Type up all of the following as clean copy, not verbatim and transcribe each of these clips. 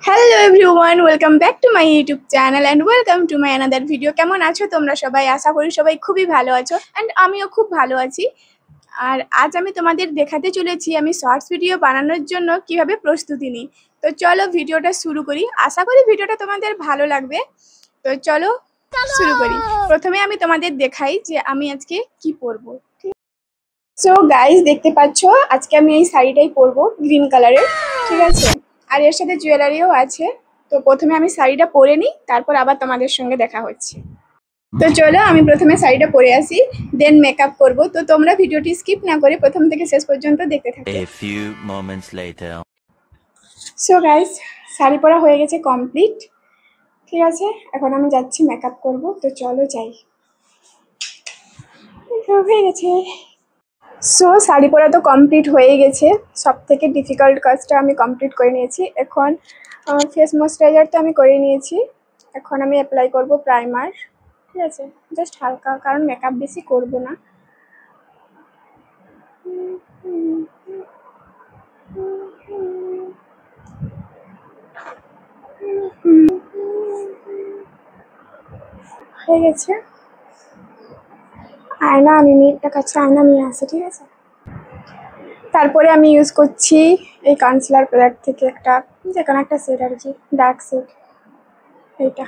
Hello everyone, welcome back to my YouTube channel and welcome to my another video. কেমন আছো তোমরা সবাই? আশা করি সবাই খুবই ভালো আছো অ্যান্ড আমিও খুব ভালো আছি। আর আজ আমি তোমাদের দেখাতে চলেছি আমি শর্টস ভিডিও বানানোর জন্য কিভাবে প্রস্তুতি নিই। তো চলো ভিডিওটা শুরু করি। আশা করি ভিডিওটা তোমাদের ভালো লাগবে। তো চলো শুরু করি। প্রথমে আমি তোমাদের দেখাই যে আমি আজকে কি পরবো। সো গাইস, দেখতে পাচ্ছ আজকে আমি এই শাড়িটাই পরবো গ্রিন কালারের, ঠিক আছে? আর এর সাথে জুয়েলারিও আছে। তো প্রথমে আমি শাড়িটা পরে নিই, তারপর আবার তোমাদের সঙ্গে দেখা হচ্ছে। তো চলো আমি প্রথমে শাড়িটা পরে আসি, দেন মেকআপ করবো। তো তোমরা ভিডিওটি স্কিপ না করে প্রথম থেকে শেষ পর্যন্ত দেখতে থাকো। A few moments later. So guys, sari পরা হয়ে গেছে কমপ্লিট, ঠিক আছে? এখন আমি যাচ্ছি মেকআপ করব। তো চলো যাই। হয়ে গেছে। সো শাড়ি পরা তো কমপ্লিট হয়ে গেছে, সব থেকে ডিফিকাল্ট কাজটা আমি কমপ্লিট করে নিয়েছি। এখন ফেস ময়শ্চারাইজার তো আমি করে নিয়েছি, এখন আমি অ্যাপ্লাই করব প্রাইমার, ঠিক আছে? জাস্ট হালকা, কারণ মেকআপ বেশি করব না। হয়ে গেছে। আয়না আনিনি, একটা কাছে আয়না নিয়ে আসে, ঠিক আছে? তারপরে আমি ইউজ করছি এই কনসিলার প্যালেট থেকে একটা, যে কোনো একটা শেড আর কি, ডার্ক শেড, এইটা,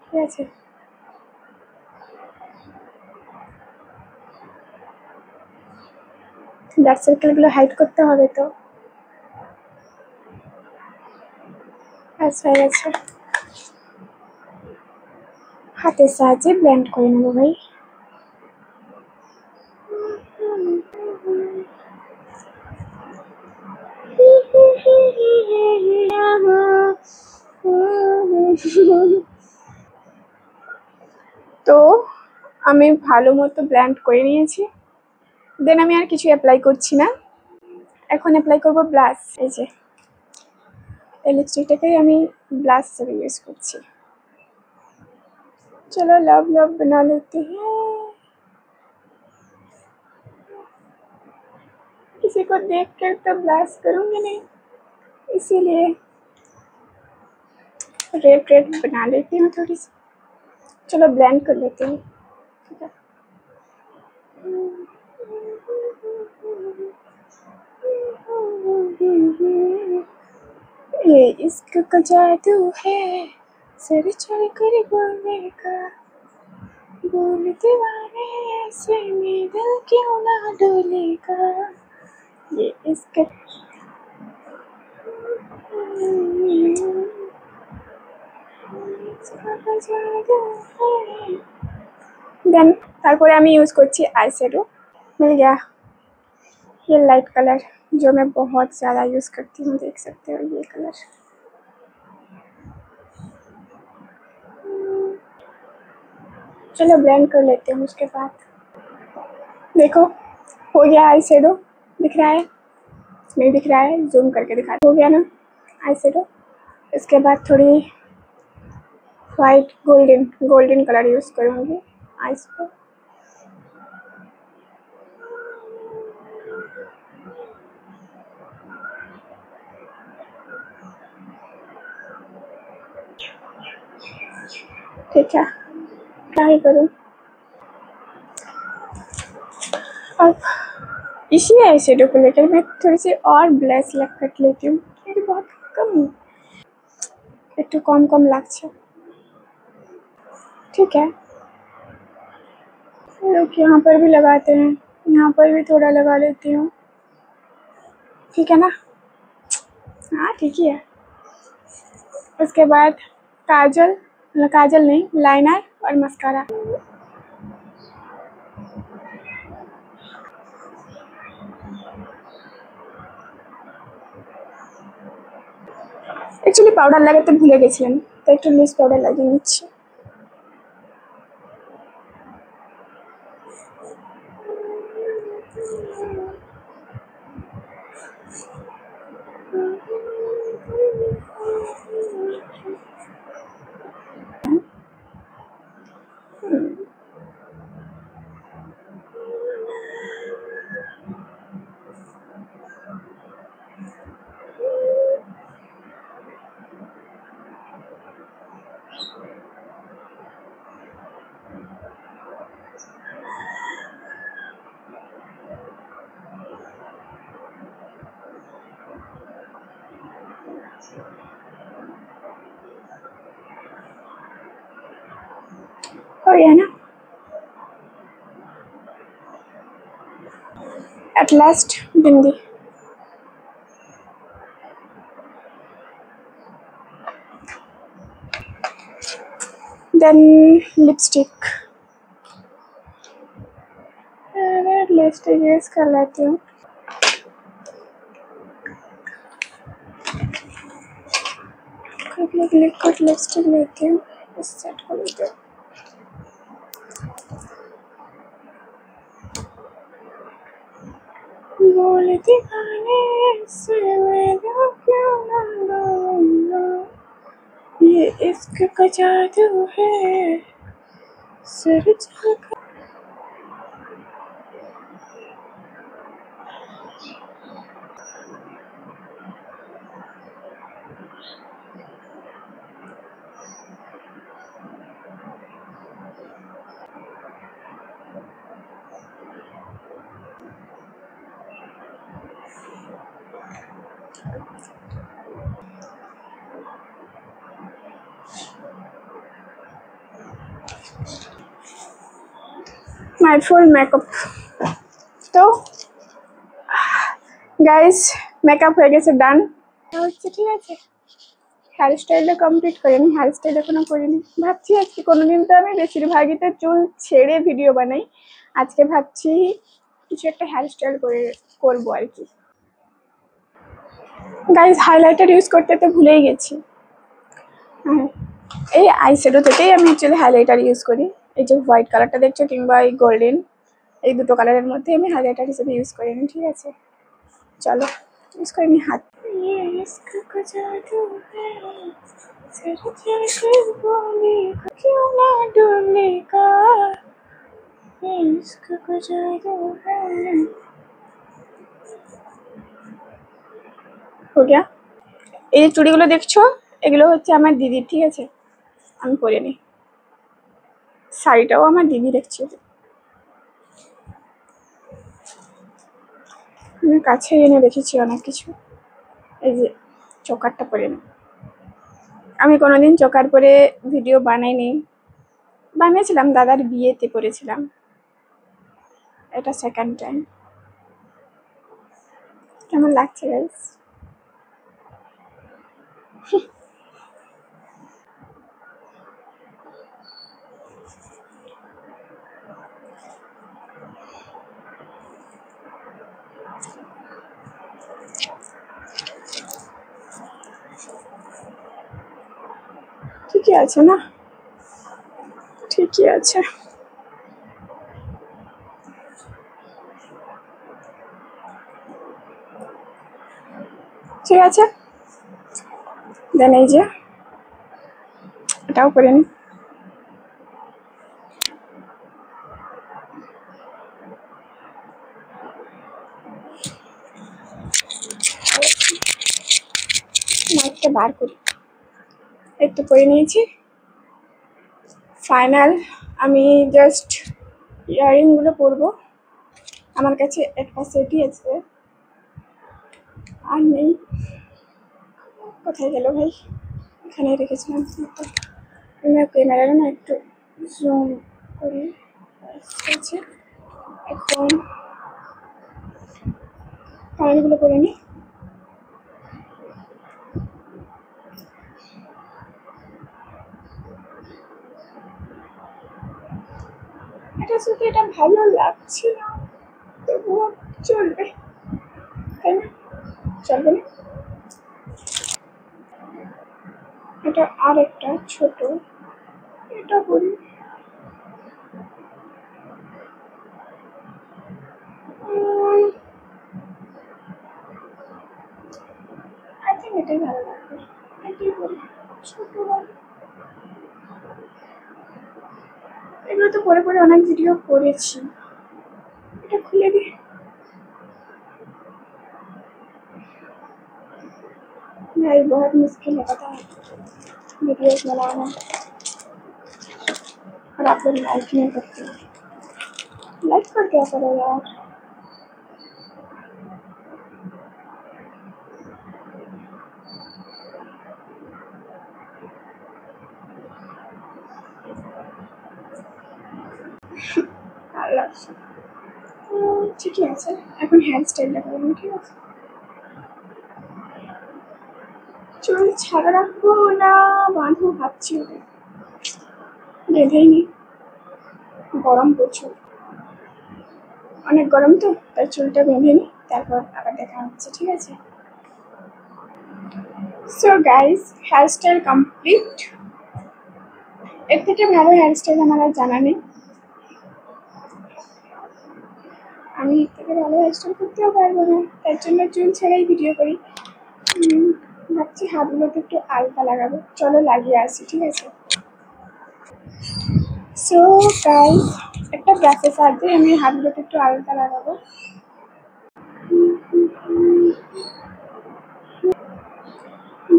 ঠিক আছে? ডার্ক সার্কেলগুলো হাইড করতে হবে, তো ব্যাস হয়ে গেছে। হাতের সাহায্যে ব্লেন্ড করে নেবো ভাই। তো আমি ভালো মতো ব্লেন্ড করে নিয়েছি, দেন আমি আর কিছু অ্যাপ্লাই করছি না। এখন অ্যাপ্লাই করবো ব্লাশ। এই যে এই লিপস্টিকটাকেই আমি ব্লাশ হিসেবে ইউজ করছি। চলো লাভ লাভ बना लेते हैं। किसी को देख कर तो ब्लाश करूंगी नहीं, इसीलिए रेड रेड बना लेती हूँ थोड़ी सी। चलो ब्लेंड कर लेते हैं, ठीक है? ये इश्क का जादू है, सर चढ़ कर बोलने का, बोल दीवाने ऐसे में दिल क्यों ना डोलेगा। ये इश्क देन तारपरे আমি ইউজ করছি आई शेडो। मिल गया ये लाइट कलर, जो मैं बहुत ज़्यादा यूज़ करती हूँ, देख सकते हो ये कलर। चलो ब्लेंड कर लेते हैं। उसके बाद देखो हो गया आई शेडो, दिख रहा है? नहीं दिख रहा है, जूम करके दिखा, हो गया ना आई शेडो। इसके बाद थोड़ी white golden golden colour use करूँगी आईज पर। ठीक है, ट्राई करूँ। अब इसी आई शेडो को लेकर मैं थोड़ी सी और ब्लैश लग कर लेती हूँ, क्योंकि बहुत कम, एक तो कम कम लगता, ठीक है? लोग यहाँ पर भी लगाते हैं, यहाँ पर भी थोड़ा लगा लेती हूँ, ठीक है ना? हाँ ठीक ही है। उसके बाद काजल, काजल नहीं, लाइनर और मस्कारा। एक्चुअली पाउडार लागाते भूले गेছিলাম, তো একটু লুজ পাউডার লাগিয়ে নিচ্ছি। हो गया ना? At last, bindi. Then lipstick. Lipstick use कर लेती हूँ. लिक्विड लिपस्टिक लेती हूँ. इस सेट को लेती हूँ. बोले दीवाने से मेरा क्यों ना लो, ये इश्क का जादू है सर जाकर. My full makeup. তো গাইস মেকআপ হয়ে গেছে, ডান হচ্ছে, ঠিক আছে. হেয়ার স্টাইলটা কমপ্লিট করিনি, হেয়ার স্টাইল এখনো করিনি. ভাবছি আজকে কোনোদিন তো আমি বেশিরভাগই তো চুল ছেড়ে ভিডিও বানাই, আজকে ভাবছি কিছু একটা হেয়ার স্টাইল করবো আর কি. গাইস হাইলাইটার ইউজ করতে তো ভুলেই গেছি. হ্যাঁ, এই আইশ্যাডো থেকেই আমি অ্যাকচুয়ালি হাইলাইটার ইউজ করি. এই যে হোয়াইট কালারটা দেখছো কিংবা এই গোল্ডেন, এই দুটো কালারের মধ্যে আমি হাইলাইটার হিসেবে ইউজ করি নি. ঠিক আছে, চলো ইউজ করে নি হাত. हो गया. এই যে চুড়িগুলো দেখছো এগুলো হচ্ছে আমার দিদির, ঠিক আছে, আমি পরে নি. শাড়িটাও আমার দিদি দেখছি. আমি কাছে এনে রেখেছি অনেক কিছু. এই যে চোকারটা পরে নি. আমি কোনোদিন চোকার পরে ভিডিও বানাইনি. বানিয়েছিলাম দাদার বিয়েতে পরেছিলাম, এটা সেকেন্ড টাইম. কেমন লাগছে গাইস? ঠিকই আছে না? ঠিকই আছে. ঠিক আছে, দেন এই যে এটাও করে নি. মাইকটা বার করি. একটু করে নিয়েছি. ফাইনাল আমি জাস্ট ইয়াররিংগুলো পরবো. আমার কাছে একটা সেটই আছে, আর নেই. কোথায় গেল ভাই? এখানে রেখেছিলাম. আমি ক্যামেরাটা না একটু জুম করি. আছে এখন কানেরগুলো করে নি. এটা শুধু এটা ভালো লাগছে না, তবুও চলবে, তাই না? চলবে না? এটা আর একটা ছোট, এটা করি. আই থিঙ্ক এটাই ভালো লাগবে. এটাই করি, ছোট. এগুলো তো পরে পরে অনেক ভিডিও করেছি. এটা খুলে দিই. भाई बहुत मुश्किल है पता है वीडियोस बनाना, और आप लोग लाइक नहीं करते. लाइक कर क्या करो यार. ভালো লাগছে। ঠিকই আছে, এখন হেয়ার স্টাইল দেখাবো, ঠিক আছে? চুল ছাড়া রাখবো না বাঁধবো ভাবছি, ওটা বেঁধেই নি, গরম প্রচুর, অনেক গরম তো, তাই চুলটা বেঁধে নি, তারপর আবার দেখা হচ্ছে, ঠিক আছে? So guys, hair style complete. এর থেকে ভালো হেয়ার স্টাইল আমার আর জানা নেই। আমি এর থেকে ভালো হেয়ার স্টাইল করতেও পারবো না, তার জন্য চুল ছেড়েই ভিডিও করি। ভাবছি হাতগুলোতে একটু আলতা লাগাবো, চলো লাগিয়ে আসি, ঠিক আছে? সো গাইস, একটা ব্রাশের সাহায্যে আমি হাতগুলোতে একটু আলতা লাগাবো।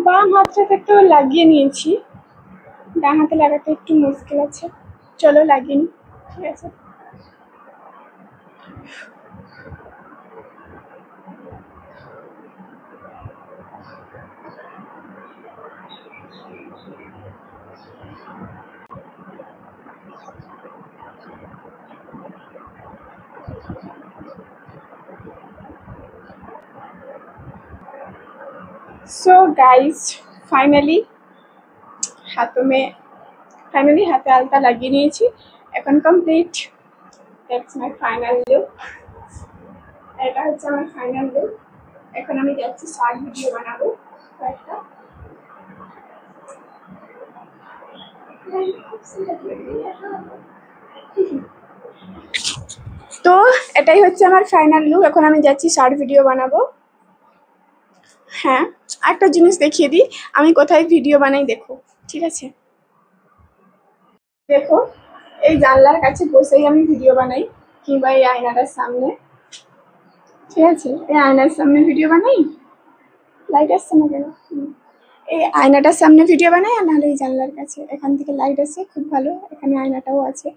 বাম হাতটাতে তো লাগিয়ে নিয়েছি, ডান হাতে লাগাতে একটু মুশকিল আছে, চলো লাগিয়ে নি, ঠিক আছে? सो गाइस, फाइनली হাতে আলতা লাগিয়ে নিয়েছি, এখন complete. That's my final look. এটা হচ্ছে আমার ফাইনাল লুক। এখন আমি যাচ্ছি শর্ট ভিডিও বানাবো কয়েকটা। তো এটাই হচ্ছে আমার ফাইনাল লুক, এখন আমি যাচ্ছি শর্ট ভিডিও বানাবো। হ্যাঁ, একটা জিনিস দেখিয়ে দিই, আমি কোথায় ভিডিও বানাই দেখো, ঠিক আছে? দেখো, এই জানলার কাছে বসেই আমি ভিডিও বানাই, কিংবা এই আয়নাটার সামনে, ঠিক আছে? এই আয়নার সামনে ভিডিও বানাই, লাইট আসছে না কেন? এই আয়নাটার সামনে ভিডিও বানাই, আর নাহলে এই জানলার কাছে, এখান থেকে লাইট আসে খুব ভালো, এখানে আয়নাটাও আছে,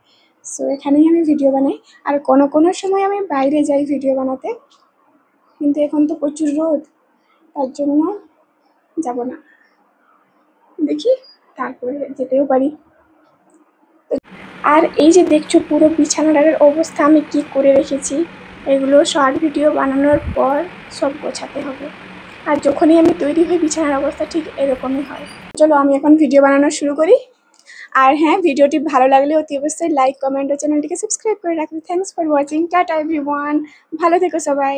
সো এখানেই আমি ভিডিও বানাই। আর কোনো সময় আমি বাইরে যাই ভিডিও বানাতে, কিন্তু এখন তো প্রচুর রোদ, তার জন্য যাব না, দেখি তারপরে যেতেও পারি। আর এই যে দেখছো পুরো বিছানাটার অবস্থা আমি কি করে রেখেছি, এগুলো শর্ট ভিডিও বানানোর পর সব গোছাতে হবে। আর যখনই আমি তৈরি হই বিছানার অবস্থা ঠিক এরকমই হয়। চলো আমি এখন ভিডিও বানানো শুরু করি। আর হ্যাঁ, ভিডিওটি ভালো লাগলে অতি অবশ্যই লাইক, কমেন্ট ও চ্যানেলটিকে সাবস্ক্রাইব করে রাখবে। Thanks for watching, tata everyone, ভালো থেকো সবাই।